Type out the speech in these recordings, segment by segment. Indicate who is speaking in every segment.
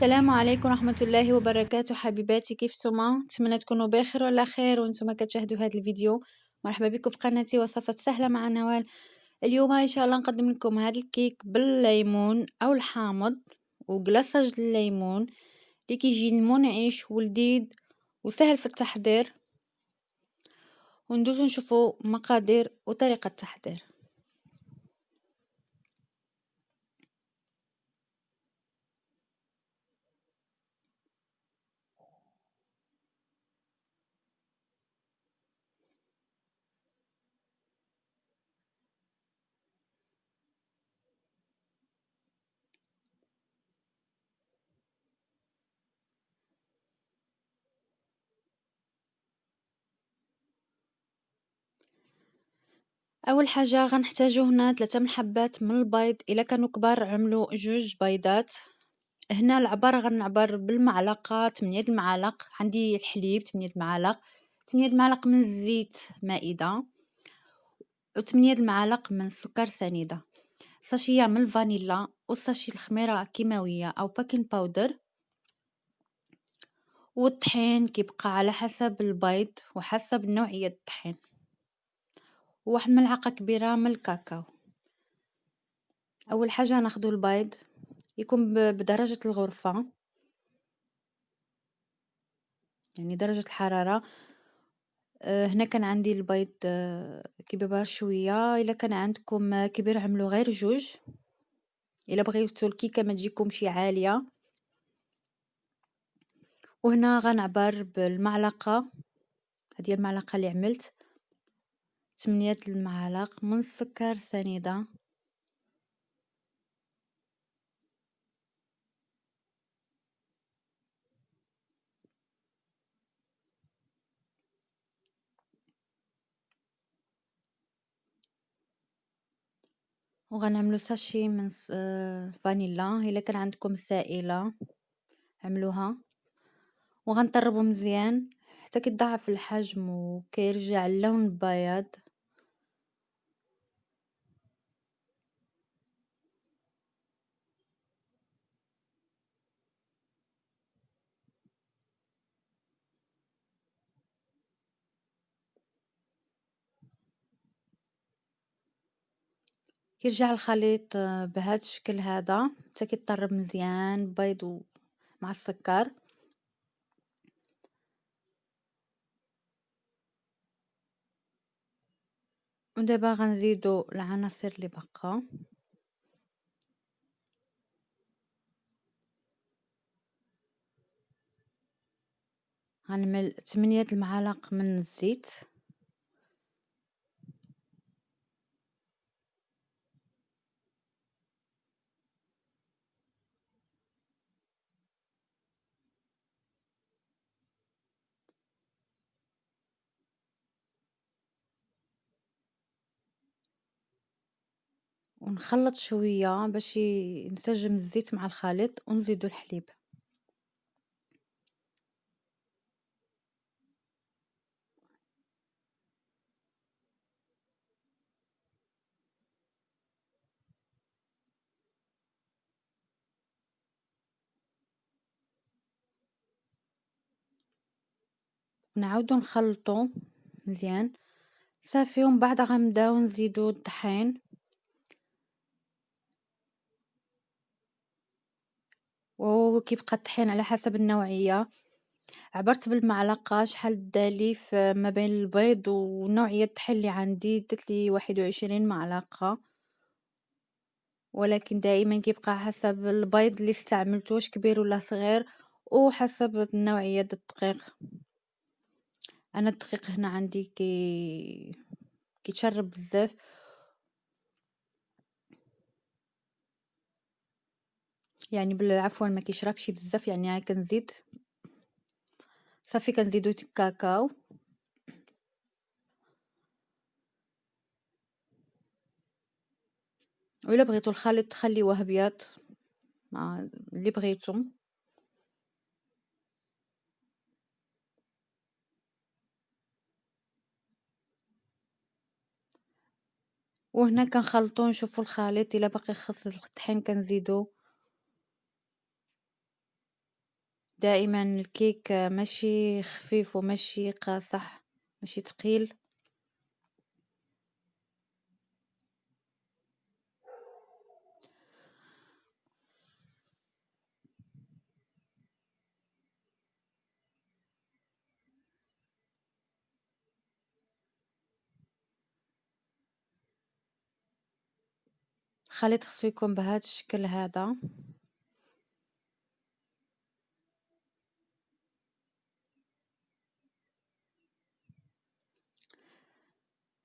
Speaker 1: السلام عليكم ورحمة الله وبركاته حبيباتي، كيفتما؟ نتمنى تكونوا بخير وعلى خير وانتم كتشاهدوا هذا الفيديو. مرحبا بكم في قناتي وصفات سهلة مع نوال. اليوم ان شاء الله نقدم لكم هذا الكيك بالليمون او الحامض وقلاصاج الليمون اللي كيجي منعش ولذيذ وسهل في التحضير. وندوزو نشوفوا مقادير وطريقة التحضير. اول حاجه غنحتاجو هنا 3 محبات من البيض. الا كانوا كبار عملوا 2 بيضات. هنا العبار غنعبر بالمعلقه 8 المعالق. عندي الحليب 8 المعالق، 8 المعالق من الزيت مائده، و8 المعالق من السكر سنيده، ساشيه من الفانيلا، وساشي الخميره كيماويه او باكين باودر، والطحين كيبقى على حسب البيض وحسب نوعيه الطحين، وواحد ملعقه كبيره من الكاكاو. اول حاجه ناخذ البيض يكون بدرجة الغرفة، يعني درجة الحرارة. هنا كان عندي البيض كبار شوية. إلا كان عندكم كبير عملوا غير 2. إلا بغيتو الكيكة ما تجيكمشي عالية. وهنا غنعبر بالمعلقة، هذه المعلقة اللي عملت 8 المعالق من السكر سنيدة، وغنعملو ساشي من فانيلا. إلا كان عندكم سائلة عملوها، وغنطربو مزيان حتى كيتضاعف الحجم وكيرجع اللون بياض. كيرجع الخليط بهذا الشكل هذا حتى كيطرب مزيان بيض مع السكر. ودابا غنزيدو العناصر اللي باقا. غنعمل 8 المعالق من الزيت، ونخلط شويه باش ينسجم الزيت مع الخليط، ونزيدو الحليب. نعاودو نخلطو مزيان صافي. ومن بعد غنبداو نزيدو الطحين، وكيبقى الطحين على حسب النوعيه. عبرت بالمعلقه شحال دالي ما بين البيض ونوعيه الطحين اللي عندي. درت لي 21 معلقه، ولكن دائما كيبقى حسب البيض اللي استعملته واش كبير ولا صغير، وحسب نوعيه الدقيق. انا الدقيق هنا عندي كيتشرب بزاف، يعني عفوا ما كيشربش بزاف. يعني كنزيد صافي كنزيدو الكاكاو، ولا بغيتو الخليط تخليوه ابيض مع اللي بغيتو. وهنا كنخلطو نشوفو الخليط. الا باقي خص الطحين كنزيدو دائما الكيك ماشي خفيف وماشي قاصح، ماشي تقيل. الخليط خصو يكون بهذا الشكل هذا.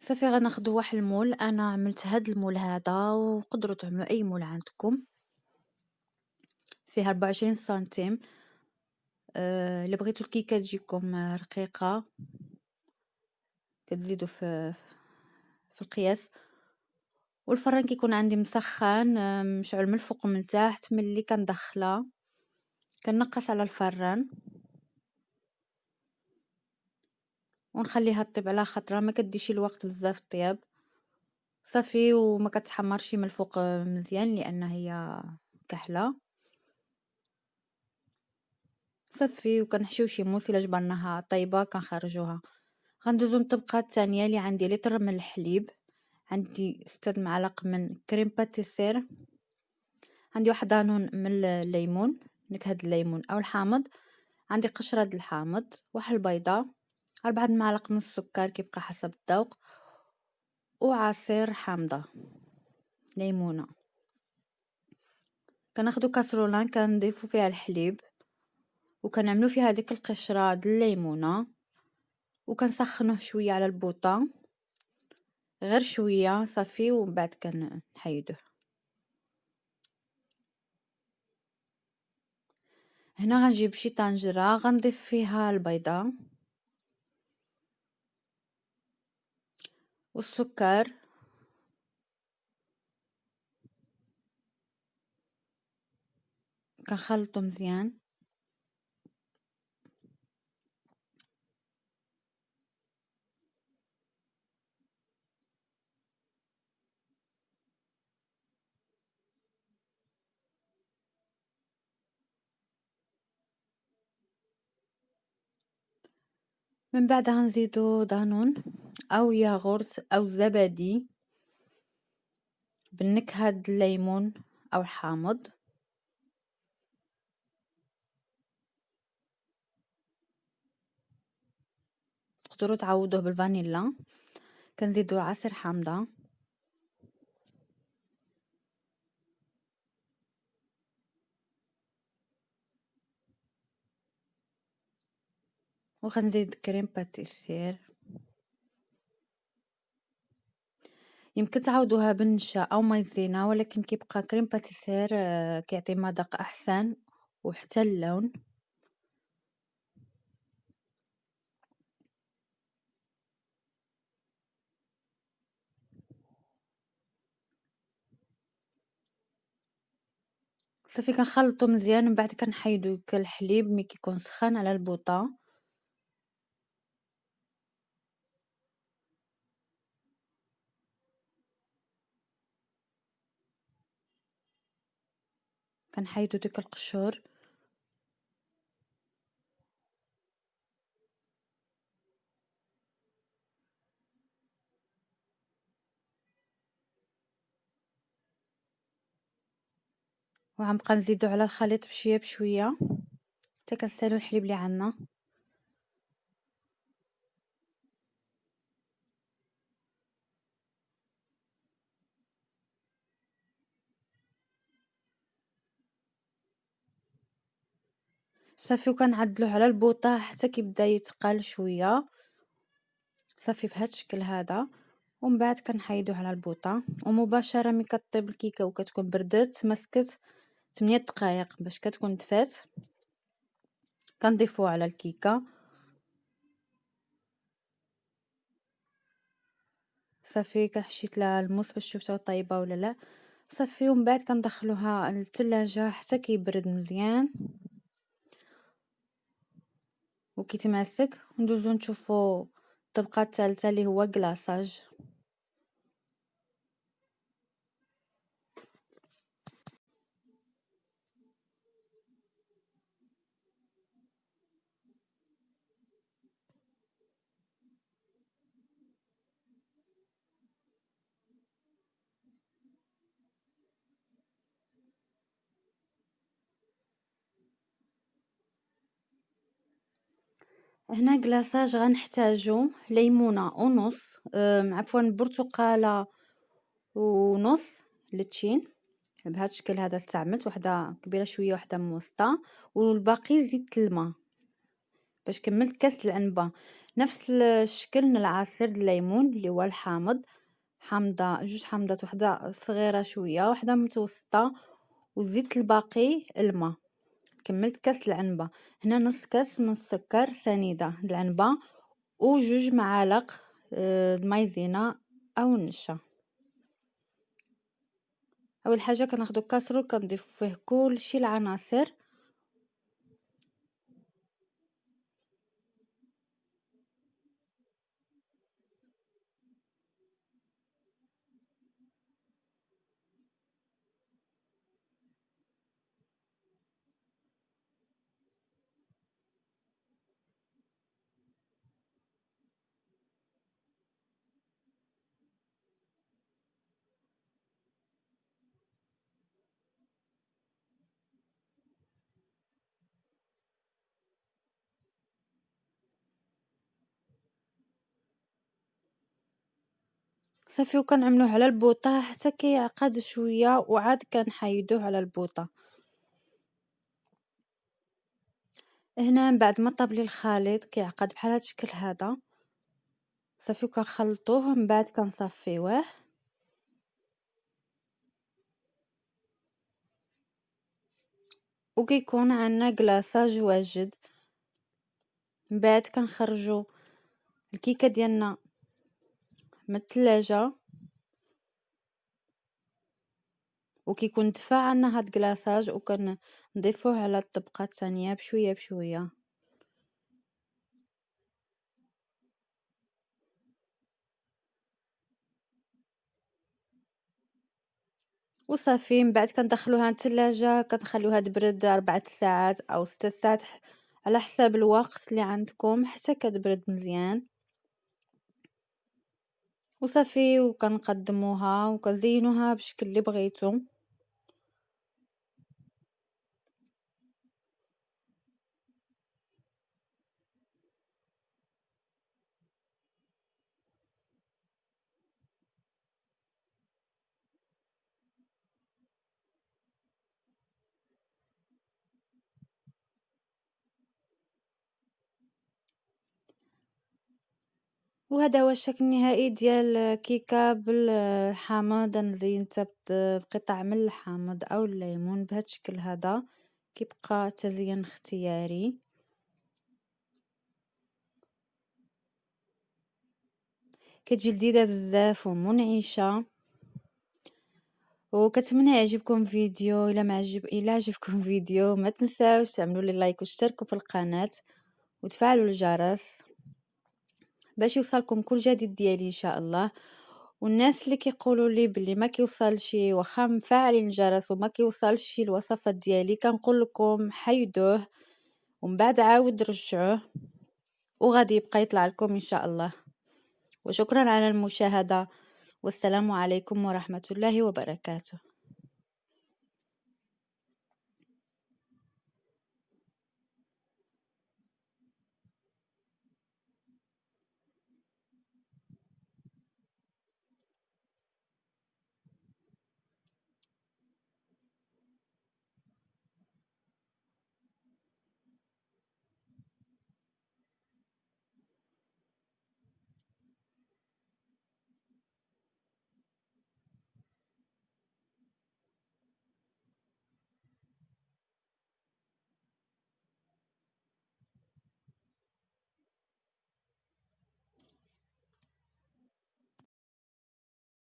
Speaker 1: صافي غناخدو واحد المول، انا عملت هاد المول هذا وقدروا تعملوا اي مول عندكم. فيه 24 سنتيم. الا بغيتو الكيكه تجيكم رقيقه كتزيدوا في القياس. والفران كيكون عندي مسخن، مشعل من الفوق ومن التحت. ملي كندخلها كنقص على الفران ونخليها طيب على خطره، ما كديش الوقت بزاف طياب. صافي وما كتحمرش من الفوق مزيان لان هي كحله. صافي وكنحشيو شي موس الا جبرناها طيبه كنخرجوها. غندوزو للطبقه الثانيه اللي عندي لتر من الحليب، عندي 6 معالق من كريم باتيسير، عندي واحد دانون من الليمون، نكهه الليمون او الحامض، عندي قشره د الحامض، واحد البيضه، 4 معالق من السكر كيبقى حسب الذوق، وعصير حامضه ليمونه. كناخدو كاسرولان كنضيفو فيها الحليب وكنعملو فيها ديك القشره د الليمونه وكنسخنوه شويه على البوطه، غير شويه صافي ومن بعد كنحيدوه. هنا غنجيب شي طنجره غنضيف فيها البيضه والسكر كنخلطو مزيان. من بعد غنزيدو دانون او ياغورت او زبادي بالنكهه د الليمون او الحامض. تقدروا تعوضوه بالفانيلا. كنزيدو عصير حامضه وغنزيد كريم باتيسير. يمكن تعوضوها بالنشا او مايزينا، ولكن كيبقى كريم باتيسير كيعطي مذاق احسن وحتى اللون. صافي كنخلطو مزيان، من بعد كنحيدو الحليب ملي كيكون سخان على البوطه. كنحيدو ديك القشور وغنبقى نزيدو على الخليط بشويه بشويه حتى كنسالو الحليب اللي عندنا. صافي وكنعدلوه على البوطه حتى كيبدا يتقل شويه. صافي بهذا الشكل هذا. ومن بعد كنحيدوه على البوطه ومباشره ملي كطيب الكيكه وكتكون بردات مسكت 8 دقائق باش كتكون دفات كنضيفوه على الكيكه. صافي كنحشيت لها الموس باش شفتها طيبه ولا لا. صافي ومن بعد كندخلوها للثلاجه حتى كيبرد مزيان وكيتماسك. ندوزو نشوفو الطبقه الثالثه اللي هو كلاصاج. هنا كلاصاج غنحتاجو ليمونة ونص، عفوا برتقالة ونص لتشين بهذا الشكل هذا. استعملت وحده كبيرة شوية وحده متوسطة، والباقي زدت الماء باش كملت كاس العنبة. نفس الشكل من العصير الليمون اللي هو الحامض، حامضة جوج حامضات، وحده صغيرة شوية وحده متوسطة، وزدت الباقي الماء. كملت كاس العنبة. هنا نص كاس من السكر سنيدة العنبة، وجوج معالق المايزينا او النشا. اول حاجه كناخدو كاسرول كنضيف فيه كلشي العناصر، صافي، وكنعملوه على البوطه حتى كيعقد شويه، وعاد كنحيدوه على البوطه. هنا من بعد ما طاب لي الخليط كيعقد بحال هاد الشكل هذا. صافي، وكنخلطوه من بعد كنصفيوه، وكيكون عندنا كلاصاج واجد. من بعد كنخرجوا الكيكه ديالنا من الثلاجه، وكيكون دفا عنا هاد كلاصاج، وكنضيفوه على الطبقه الثانيه بشويه بشويه. وصافي من بعد كندخلوها الثلاجة، كتخلوها تبرد 4 ساعات او 6 ساعات على حساب الوقت اللي عندكم حتى كتبرد مزيان. وصافي، وكنقدموها وكنزينوها بالشكل اللي بغيتو. وهذا هو الشكل النهائي ديال كيكه بالحامض. انا زينتها بقطع من الحامض او الليمون بهذا الشكل هذا. كيبقى تزيين اختياري. كتجي لذيذه بزاف ومنعشه. وكتمنى يعجبكم فيديو. الا عجبكم فيديو ما تنساوش تعملوا لي لايك واشتركوا في القناه وتفعلوا الجرس باش يوصلكم كل جديد ديالي ان شاء الله. والناس اللي كيقولوا لي بلي ما كيوصلش واخا مفعلين الجرس وما كيوصلش الوصفات ديالي، كنقول لكم حيدوه ومن بعد عاود رجعوه وغادي يبقى يطلع لكم ان شاء الله. وشكرا على المشاهدة، والسلام عليكم ورحمة الله وبركاته.